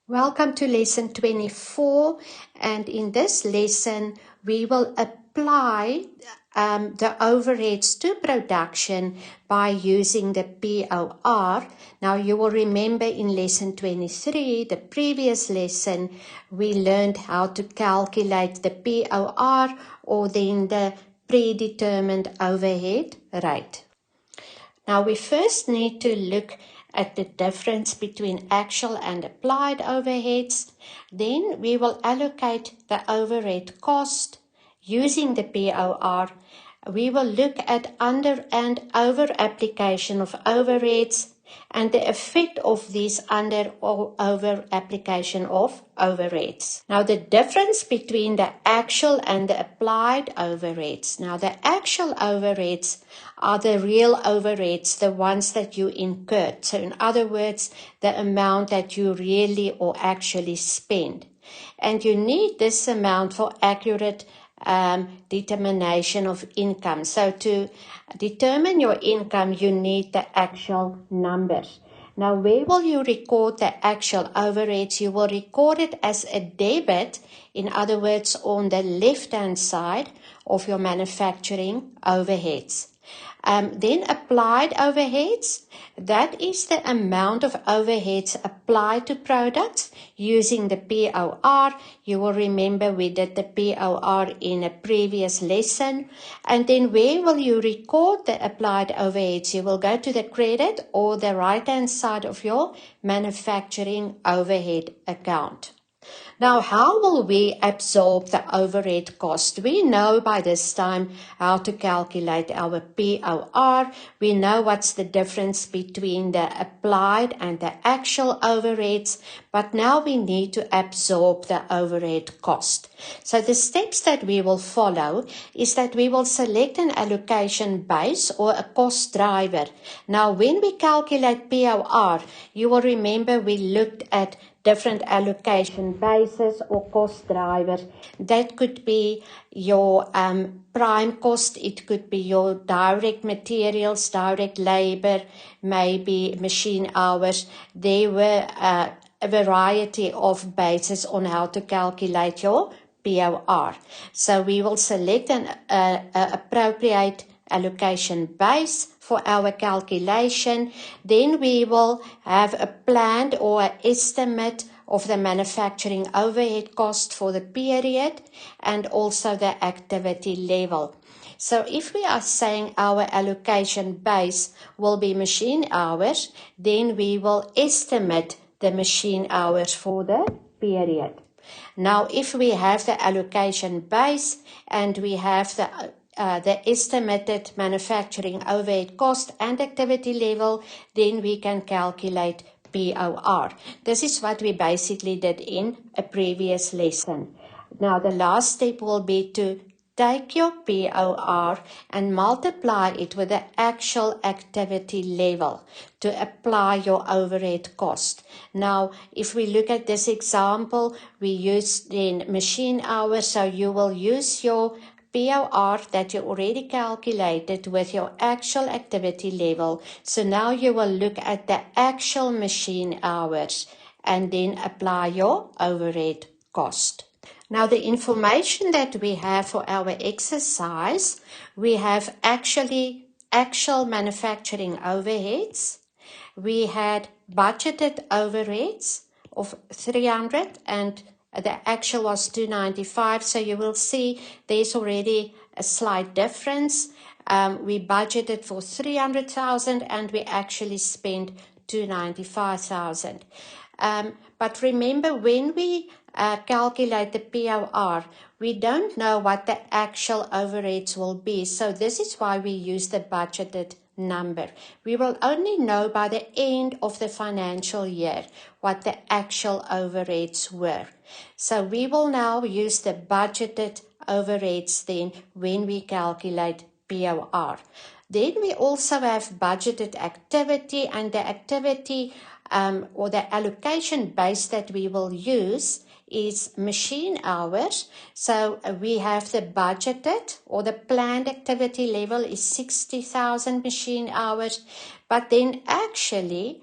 Welcome to lesson 24, and in this lesson we will apply the overheads to production by using the POR. Now you will remember in lesson 23, the previous lesson, we learned how to calculate the POR, or then the predetermined overhead rate. Now we first need to look at the difference between actual and applied overheads. Then we will allocate the overhead cost using the POR. We will look at under and over application of overheads and the effect of this under or over application of overheads. Now the difference between the actual and the applied overheads. Now the actual overheads are the real overheads, the ones that you incurred. So in other words, the amount that you really or actually spend. And you need this amount for accurate determination of income. So to determine your income, you need the actual numbers. Now, where will you record the actual overheads? You will record it as a debit, in other words, on the left-hand side of your manufacturing overheads. Then applied overheads, that is the amount of overheads applied to products using the POR. You will remember we did the POR in a previous lesson. And then where will you record the applied overheads? You will go to the credit or the right-hand side of your manufacturing overhead account. Now, how will we absorb the overhead cost? We know by this time how to calculate our POR. We know what's the difference between the applied and the actual overheads, but now we need to absorb the overhead cost. So the steps that we will follow is that we will select an allocation base or a cost driver. Now, when we calculate POR, you will remember we looked at different allocation bases or cost drivers. That could be your prime cost, it could be your direct materials, direct labor, maybe machine hours. There were a variety of bases on how to calculate your POR. So we will select an appropriate allocation base for our calculation. Then we will have a planned or an estimate of the manufacturing overhead cost for the period and also the activity level. So if we are saying our allocation base will be machine hours, then we will estimate the machine hours for the period. Now, if we have the allocation base and we have the estimated manufacturing overhead cost and activity level, then we can calculate POR. This is what we basically did in a previous lesson. Now, the last step will be to take your POR and multiply it with the actual activity level to apply your overhead cost. Now, if we look at this example, we use then machine hours, so you will use your POR that you already calculated with your actual activity level. So now you will look at the actual machine hours and then apply your overhead cost. Now, the information that we have for our exercise, we have actual manufacturing overheads. We had budgeted overheads of 300 and the actual was 295. So you will see there's already a slight difference. We budgeted for 300,000 and we actually spent 295,000. But remember, when we calculate the POR, we don't know what the actual overheads will be. So this is why we use the budgeted number. We will only know by the end of the financial year what the actual overheads were. So we will now use the budgeted overheads then when we calculate POR. Then we also have budgeted activity, and the activity or the allocation base that we will use is machine hours. So we have the budgeted or the planned activity level is 60,000 machine hours, but then actually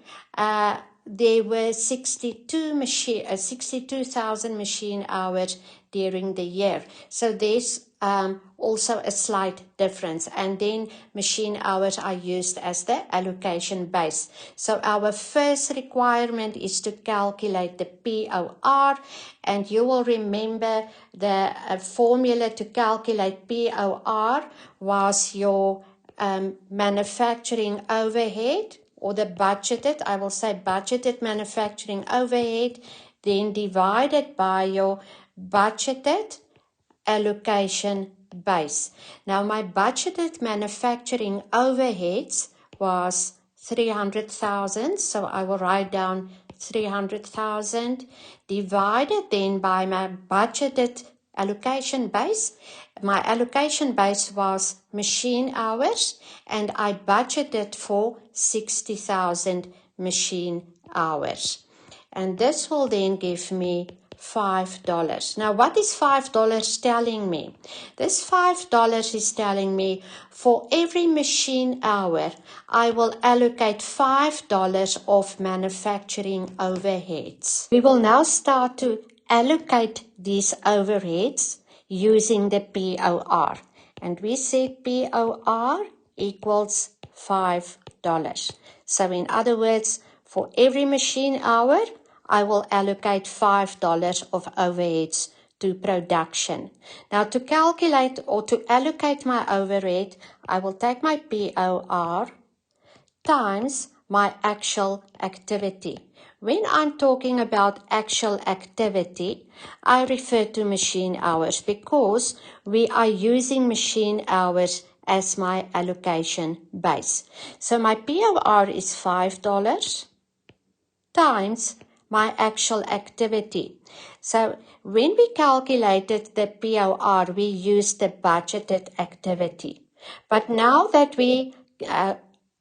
there were 62,000 machine hours during the year. So there's also a slight difference. And then machine hours are used as the allocation base. So our first requirement is to calculate the POR. And you will remember the formula to calculate POR was your manufacturing overhead, or the budgeted manufacturing overhead, then divided by your budgeted allocation base. Now my budgeted manufacturing overheads was 300,000, so I will write down 300,000 divided then by my budgeted allocation base. My allocation base was machine hours, and I budgeted for 60,000 machine hours. And this will then give me $5. Now, what is $5 telling me? This $5 is telling me for every machine hour, I will allocate $5 of manufacturing overheads. We will now start to allocate these overheads using the POR. And we said POR equals $5. So in other words, for every machine hour, I will allocate $5 of overheads to production. Now to calculate or to allocate my overhead, I will take my POR times my actual activity. When I'm talking about actual activity, I refer to machine hours because we are using machine hours as my allocation base. So my POR is $5 times my actual activity. So when we calculated the POR, we used the budgeted activity. But now that we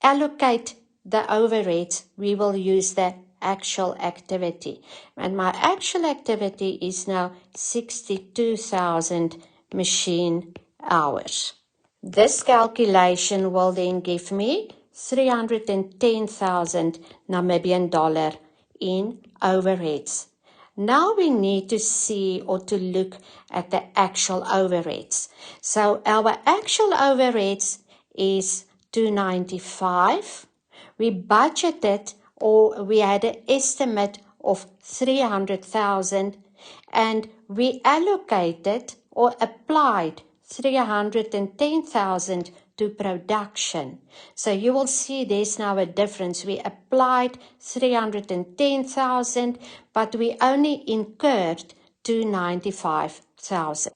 allocate the overheads, we will use the actual activity. And my actual activity is now 62,000 machine hours. This calculation will then give me 310,000 Namibian dollar in overheads. Now we need to see or to look at the actual overheads. So our actual overheads is 295. We budgeted, or we had an estimate of 300,000, and we allocated or applied 310,000 to production. So you will see there's now a difference. We applied 310,000, but we only incurred 295,000.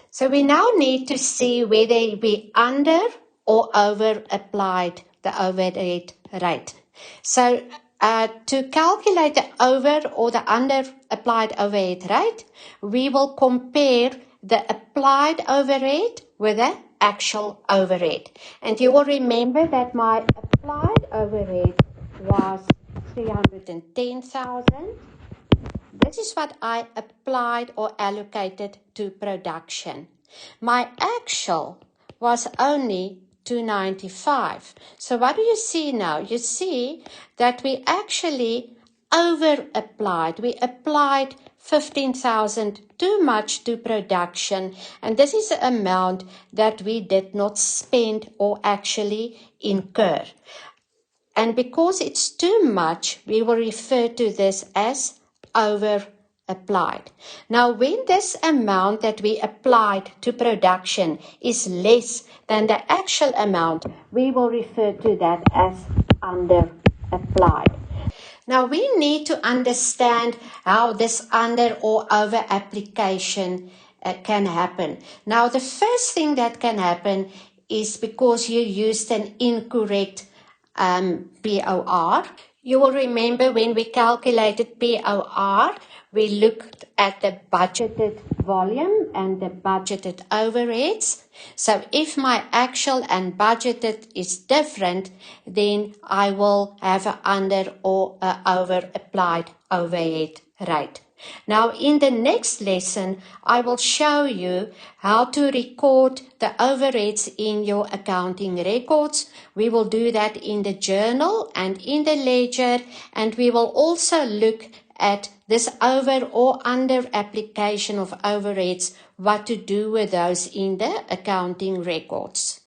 So we now need to see whether we under or over applied the overhead rate. So to calculate the over or the under applied overhead rate, we will compare the applied overhead with the actual overhead. And you will remember that my applied overhead was 310,000. This is what I applied or allocated to production. My actual was only 295. So what do you see now? You see that we actually over applied. We applied 15,000 too much to production, and this is the amount that we did not spend or actually incur. And because it's too much, we will refer to this as over applied. Now, when this amount that we applied to production is less than the actual amount, we will refer to that as under applied. Now, we need to understand how this under or over application can happen. Now, the first thing that can happen is because you used an incorrect POR. You will remember when we calculated POR, we looked at the budgeted volume and the budgeted overheads. So if my actual and budgeted is different, then I will have an under or over applied overhead Right. Now, in the next lesson, I will show you how to record the overheads in your accounting records. We will do that in the journal and in the ledger, and we will also look at this over or under application of overheads, what to do with those in the accounting records.